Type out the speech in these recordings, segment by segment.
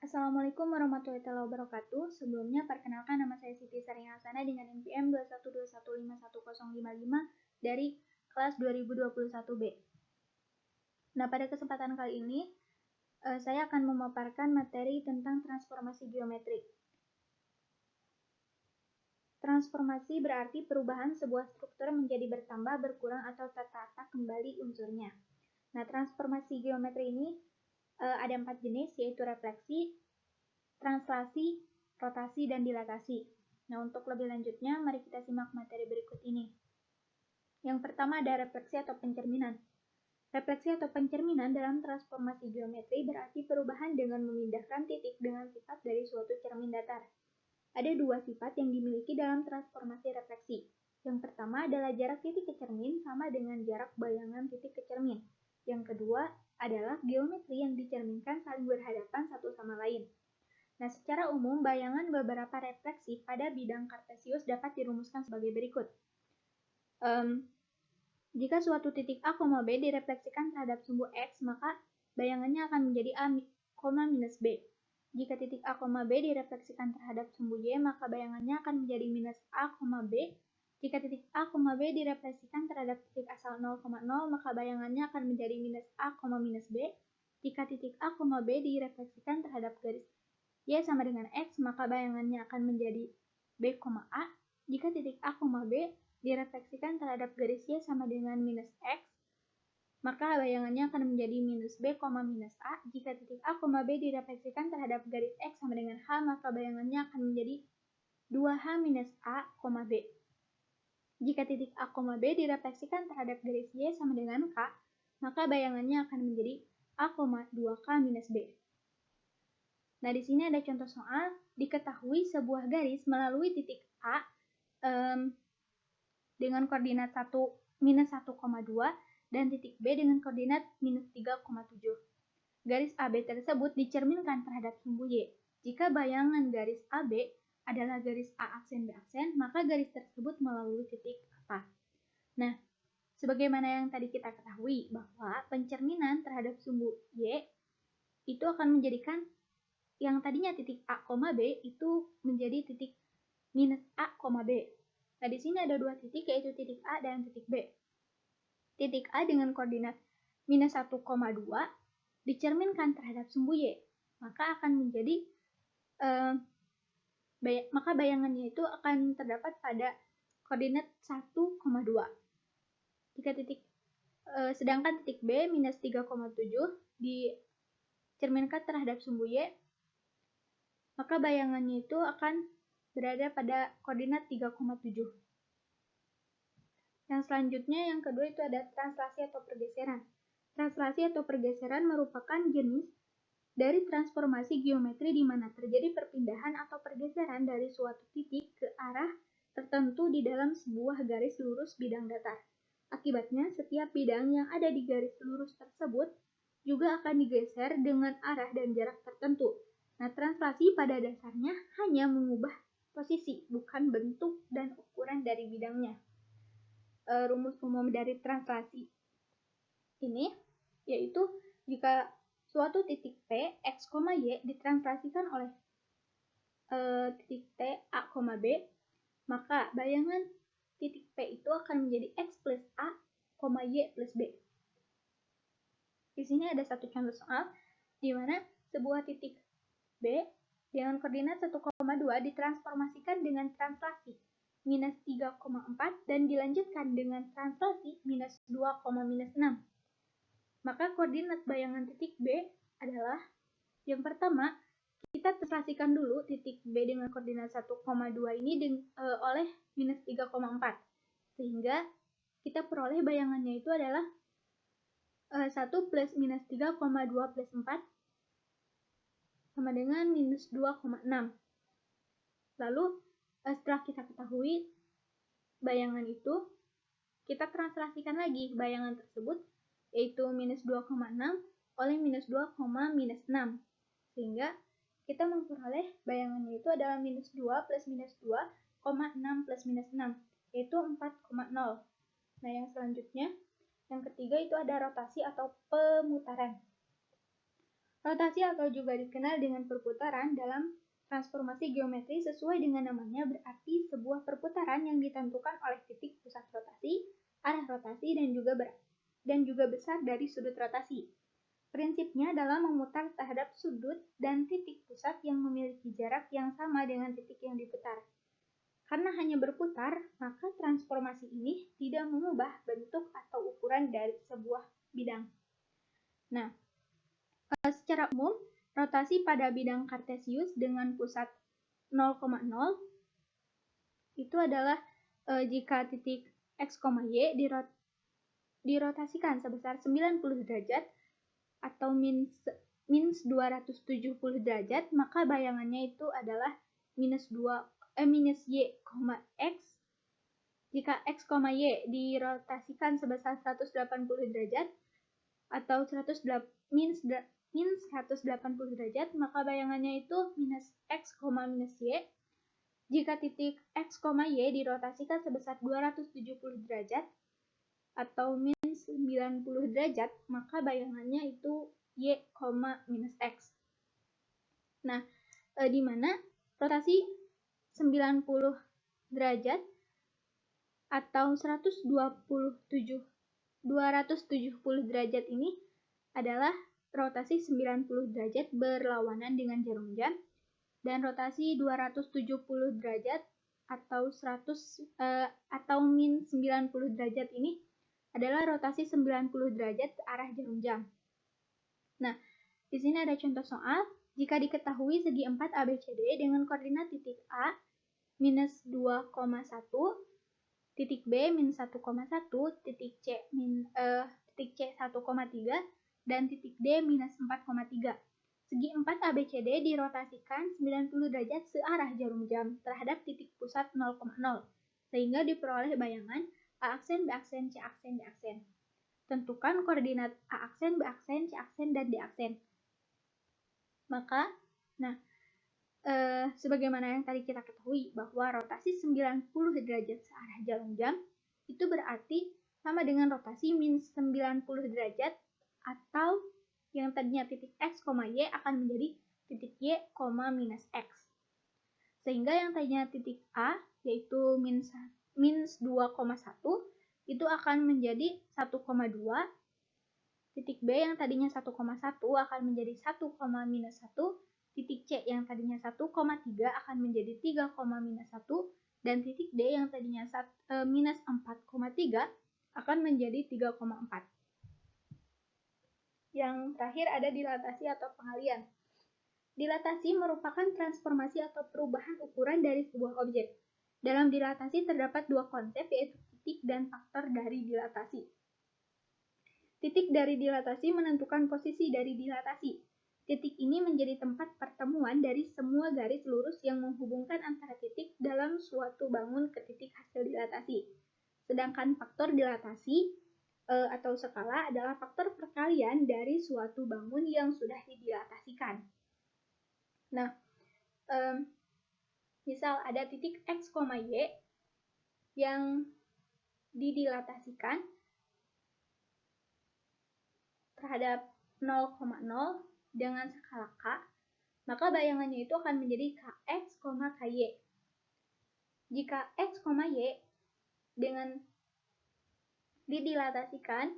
Assalamualaikum warahmatullahi wabarakatuh. Sebelumnya, perkenalkan nama saya Siti Sari Hasanah dengan NPM 212151055 dari kelas 2021B. Nah, pada kesempatan kali ini, saya akan memaparkan materi tentang transformasi geometrik. Transformasi berarti perubahan sebuah struktur menjadi bertambah, berkurang, atau tertata kembali unsurnya. Nah, transformasi geometri ini ada 4 jenis, yaitu refleksi, translasi, rotasi, dan dilatasi. Nah, untuk lebih lanjutnya, mari kita simak materi berikut ini. Yang pertama ada refleksi atau pencerminan. Refleksi atau pencerminan dalam transformasi geometri berarti perubahan dengan memindahkan titik dengan sifat dari suatu cermin datar. Ada 2 sifat yang dimiliki dalam transformasi refleksi. Yang pertama adalah jarak titik ke cermin sama dengan jarak bayangan titik ke cermin. Yang kedua adalah geometri yang dicerminkan saling berhadapan satu sama lain. Nah, secara umum, bayangan beberapa refleksi pada bidang kartesius dapat dirumuskan sebagai berikut. Jika suatu titik A, B direfleksikan terhadap sumbu X, maka bayangannya akan menjadi A, minus B. Jika titik A, B direfleksikan terhadap sumbu Y, maka bayangannya akan menjadi minus A, B. Jika titik A, B direfleksikan terhadap titik asal 0,0, maka bayangannya akan menjadi minus A, minus B. Jika titik A, B direfleksikan terhadap garis Y sama dengan X, maka bayangannya akan menjadi B, A. Jika titik A, B direfleksikan terhadap garis Y sama dengan minus X, maka bayangannya akan menjadi minus B, minus A. Jika titik A, B direfleksikan terhadap garis X sama dengan H, maka bayangannya akan menjadi 2H minus A, B. Jika titik A, B direfleksikan terhadap garis Y sama dengan K, maka bayangannya akan menjadi A, 2K minus B. Nah, di sini ada contoh soal, diketahui sebuah garis melalui titik A dengan koordinat minus 1,2 dan titik B dengan koordinat minus 3,7. Garis AB tersebut dicerminkan terhadap sumbu Y. Jika bayangan garis AB adalah garis A aksen B aksen, maka garis tersebut melalui titik apa? Nah, sebagaimana yang tadi kita ketahui bahwa pencerminan terhadap sumbu Y itu akan menjadikan yang tadinya titik A, B itu menjadi titik minus A, B. Nah, di sini ada 2 titik, yaitu titik A dan titik B. Titik A dengan koordinat minus 1,2 dicerminkan terhadap sumbu Y, maka akan menjadi maka bayangannya itu akan terdapat pada koordinat 1,2. Jika sedangkan titik B minus 3,7 dicerminkan terhadap sumbu Y, maka bayangannya itu akan berada pada koordinat 3,7. Yang selanjutnya, yang kedua itu ada translasi atau pergeseran. Translasi atau pergeseran merupakan jenis dari transformasi geometri di mana terjadi perpindahan atau pergeseran dari suatu titik ke arah tertentu di dalam sebuah garis lurus bidang datar. Akibatnya, setiap bidang yang ada di garis lurus tersebut juga akan digeser dengan arah dan jarak tertentu. Nah, translasi pada dasarnya hanya mengubah posisi, bukan bentuk dan ukuran dari bidangnya. Rumus umum dari translasi ini yaitu jika suatu titik P, X, Y ditranslasikan oleh titik T, A, B, maka bayangan titik P itu akan menjadi X plus A, Y plus B. Di sini ada satu contoh soal di mana sebuah titik B dengan koordinat 1,2 ditransformasikan dengan translasi minus 3,4 dan dilanjutkan dengan translasi minus 2, minus 6. Maka koordinat bayangan titik B adalah yang pertama, kita translasikan dulu titik B dengan koordinat 1,2 ini oleh minus 3,4. Sehingga kita peroleh bayangannya itu adalah 1 plus minus 3,2 plus 4 sama dengan minus 2,6. Lalu, setelah kita ketahui bayangan itu, kita translasikan lagi bayangan tersebut, yaitu minus 2,6 oleh minus 2, minus 6. Sehingga kita memperoleh bayangannya itu adalah minus 2 plus minus 2, 6 plus minus 6, yaitu 4,0. Nah, yang selanjutnya, yang ketiga itu ada rotasi atau pemutaran. Rotasi atau juga dikenal dengan perputaran dalam transformasi geometri sesuai dengan namanya berarti sebuah perputaran yang ditentukan oleh titik pusat rotasi, arah rotasi, dan juga besar dari sudut rotasi. Prinsipnya adalah memutar terhadap sudut dan titik pusat yang memiliki jarak yang sama dengan titik yang diputar. Karena hanya berputar, maka transformasi ini tidak mengubah bentuk atau ukuran dari sebuah bidang. Nah, secara umum, rotasi pada bidang kartesius dengan pusat 0,0 itu adalah jika titik x, y dirotasikan sebesar 90 derajat atau minus 270 derajat, maka bayangannya itu adalah minus y, x. Jika x, y dirotasikan sebesar 180 derajat atau minus 180 derajat, maka bayangannya itu minus x, minus y. Jika titik x, y dirotasikan sebesar 270 derajat atau minus 90 derajat, maka bayangannya itu y, minus x. Nah, di mana rotasi 90 derajat atau 270 derajat ini adalah rotasi 90 derajat berlawanan dengan jarum jam, dan rotasi 270 derajat atau min 90 derajat ini adalah rotasi 90 derajat ke arah jarum jam. Nah, di sini ada contoh soal. Jika diketahui segi 4 ABCD dengan koordinat titik A minus 2,1, titik B minus 1,1, titik C 1,3, dan titik D minus 4,3. Segi 4 ABCD dirotasikan 90 derajat searah jarum jam terhadap titik pusat 0,0, sehingga diperoleh bayangan A aksen, B aksen, C aksen, D aksen. Tentukan koordinat A aksen, B aksen, C aksen, dan D aksen. Maka, sebagaimana yang tadi kita ketahui bahwa rotasi 90 derajat searah jarum jam itu berarti sama dengan rotasi minus 90 derajat, atau yang tadinya titik x, y akan menjadi titik y, minus x. Sehingga yang tadinya titik A yaitu minus 2,1 itu akan menjadi 1,2. Titik B yang tadinya 1,1 akan menjadi 1, minus 1. Titik C yang tadinya 1,3 akan menjadi 3, minus 1. Dan titik D yang tadinya minus 4,3 akan menjadi 3,4. Yang terakhir ada dilatasi atau pengalian. Dilatasi merupakan transformasi atau perubahan ukuran dari sebuah objek. Dalam dilatasi terdapat dua konsep, yaitu titik dan faktor dari dilatasi. Titik dari dilatasi menentukan posisi dari dilatasi. Titik ini menjadi tempat pertemuan dari semua garis lurus yang menghubungkan antara titik dalam suatu bangun ke titik hasil dilatasi. Sedangkan faktor dilatasi atau skala adalah faktor perkalian dari suatu bangun yang sudah didilatasikan. Nah, misal ada titik x, y yang didilatasikan terhadap 0,0 dengan skala K, maka bayangannya itu akan menjadi Kx, Ky. Jika x, y dengan didilatasikan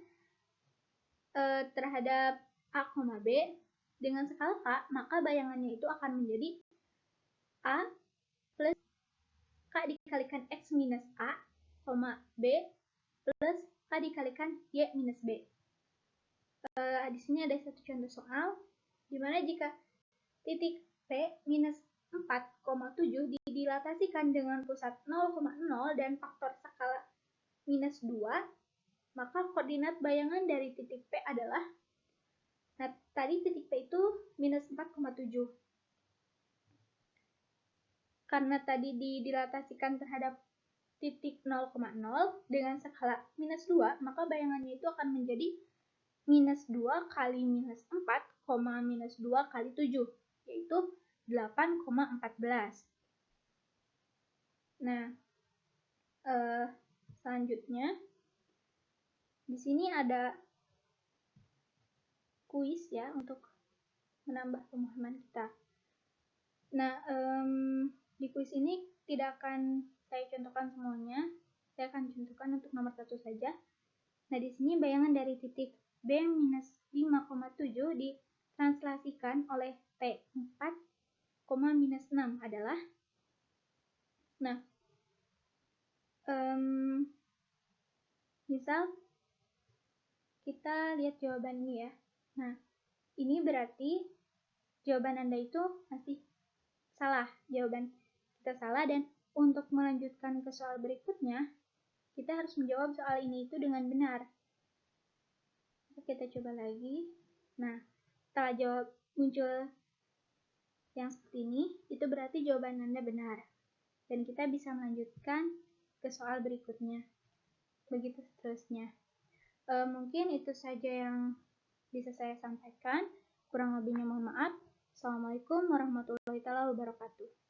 terhadap A, B dengan skala K, maka bayangannya itu akan menjadi A plus K dikalikan X minus A, B plus K dikalikan Y minus B. Di sini ada satu contoh soal, di mana jika titik P minus 4,7 didilatasikan dengan pusat 0,0 dan faktor skala minus 2, maka koordinat bayangan dari titik P adalah, tadi titik P itu minus 4,7. Karena tadi didilatasikan terhadap titik 0,0 dengan skala minus 2, maka bayangannya itu akan menjadi minus 2 kali minus 4, minus 2 kali 7, yaitu 8,14. Nah, selanjutnya di sini ada kuis ya untuk menambah pemahaman kita. Nah, di kuis ini tidak akan saya contohkan semuanya, saya akan contohkan untuk nomor 1 saja. Nah, di sini bayangan dari titik B minus 5,7 ditranslasikan oleh T4, minus 6 adalah, nah, misal kita lihat jawaban ini ya. Nah, ini berarti jawaban Anda itu masih salah. Jawaban kita salah, dan untuk melanjutkan ke soal berikutnya, kita harus menjawab soal ini itu dengan benar. Kita coba lagi. Nah, setelah jawab muncul yang seperti ini, itu berarti jawaban Anda benar. Dan kita bisa melanjutkan ke soal berikutnya. Begitu seterusnya. Mungkin itu saja yang bisa saya sampaikan. Kurang lebihnya mohon maaf. Assalamualaikum warahmatullahi wabarakatuh.